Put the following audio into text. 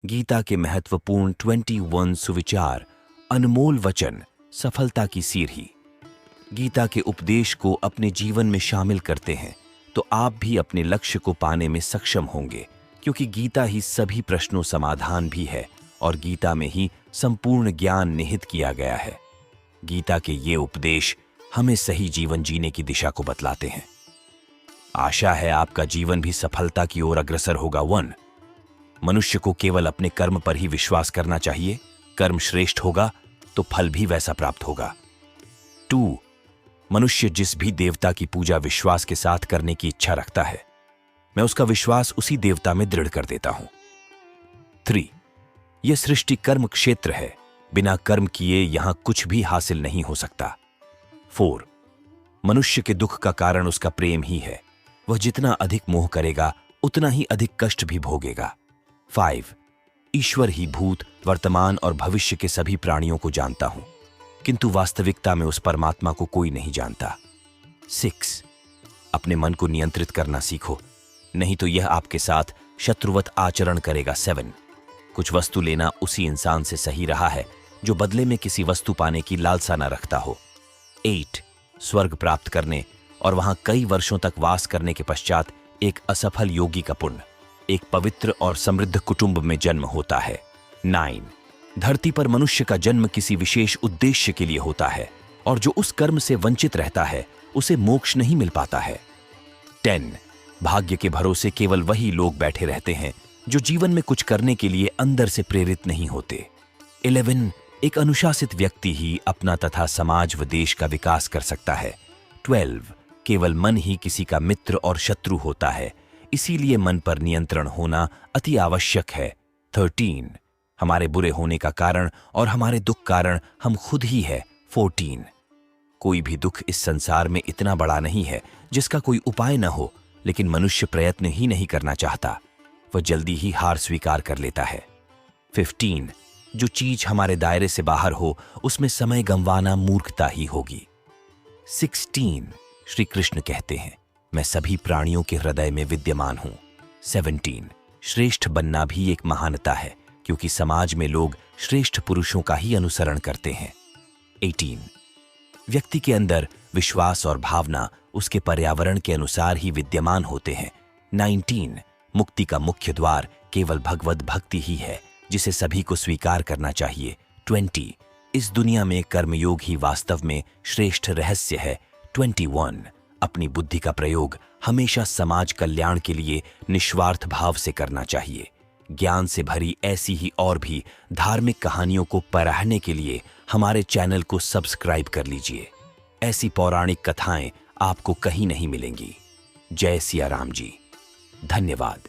गीता के महत्वपूर्ण 21 सुविचार, अनमोल वचन, सफलता की सीढ़ी। गीता के उपदेश को अपने जीवन में शामिल करते हैं तो आप भी अपने लक्ष्य को पाने में सक्षम होंगे, क्योंकि गीता ही सभी प्रश्नों समाधान भी है और गीता में ही संपूर्ण ज्ञान निहित किया गया है। गीता के ये उपदेश हमें सही जीवन जीने की दिशा को बतलाते हैं। आशा है आपका जीवन भी सफलता की ओर अग्रसर होगा। 1. मनुष्य को केवल अपने कर्म पर ही विश्वास करना चाहिए। कर्म श्रेष्ठ होगा तो फल भी वैसा प्राप्त होगा। 2. मनुष्य जिस भी देवता की पूजा विश्वास के साथ करने की इच्छा रखता है, मैं उसका विश्वास उसी देवता में दृढ़ कर देता हूं। 3. यह सृष्टि कर्म क्षेत्र है, बिना कर्म किए यहां कुछ भी हासिल नहीं हो सकता। 4. मनुष्य के दुख का कारण उसका प्रेम ही है। वह जितना अधिक मोह करेगा उतना ही अधिक कष्ट भी भोगेगा। 5. ईश्वर ही भूत, वर्तमान और भविष्य के सभी प्राणियों को जानता हूं, किंतु वास्तविकता में उस परमात्मा को कोई नहीं जानता। 6. अपने मन को नियंत्रित करना सीखो, नहीं तो यह आपके साथ शत्रुवत आचरण करेगा। 7. कुछ वस्तु लेना उसी इंसान से सही रहा है जो बदले में किसी वस्तु पाने की लालसा न रखता हो। 8. स्वर्ग प्राप्त करने और वहां कई वर्षों तक वास करने के पश्चात एक असफल योगी का पुण्य एक पवित्र और समृद्ध कुटुंब में जन्म होता है। 9. धरती पर मनुष्य का जन्म किसी विशेष उद्देश्य के लिए होता है और जो उस कर्म से वंचित रहता है उसे मोक्ष नहीं मिल पाता है। 10. भाग्य के भरोसे केवल वही लोग बैठे रहते हैं जो जीवन में कुछ करने के लिए अंदर से प्रेरित नहीं होते। 11. एक अनुशासित व्यक्ति ही अपना तथा समाज व देश का विकास कर सकता है। 12. केवल मन ही किसी का मित्र और शत्रु होता है, इसीलिए मन पर नियंत्रण होना अति आवश्यक है। 13. हमारे बुरे होने का कारण और हमारे दुख कारण हम खुद ही है। 14. कोई भी दुख इस संसार में इतना बड़ा नहीं है जिसका कोई उपाय न हो, लेकिन मनुष्य प्रयत्न ही नहीं करना चाहता, वह जल्दी ही हार स्वीकार कर लेता है। 15. जो चीज हमारे दायरे से बाहर हो उसमें समय गंवाना मूर्खता ही होगी। 16. श्री कृष्ण कहते हैं, मैं सभी प्राणियों के हृदय में विद्यमान हूं। 17. श्रेष्ठ बनना भी एक महानता है, क्योंकि समाज में लोग श्रेष्ठ पुरुषों का ही अनुसरण करते हैं। 18. व्यक्ति के अंदर विश्वास और भावना उसके पर्यावरण के अनुसार ही विद्यमान होते हैं। 19. मुक्ति का मुख्य द्वार केवल भगवत भक्ति ही है, जिसे सभी को स्वीकार करना चाहिए। 20. इस दुनिया में कर्मयोग ही वास्तव में श्रेष्ठ रहस्य है। 21. अपनी बुद्धि का प्रयोग हमेशा समाज कल्याण के लिए निस्वार्थ भाव से करना चाहिए। ज्ञान से भरी ऐसी ही और भी धार्मिक कहानियों को पढ़ने के लिए हमारे चैनल को सब्सक्राइब कर लीजिए। ऐसी पौराणिक कथाएं आपको कहीं नहीं मिलेंगी। जय सिया राम जी। धन्यवाद।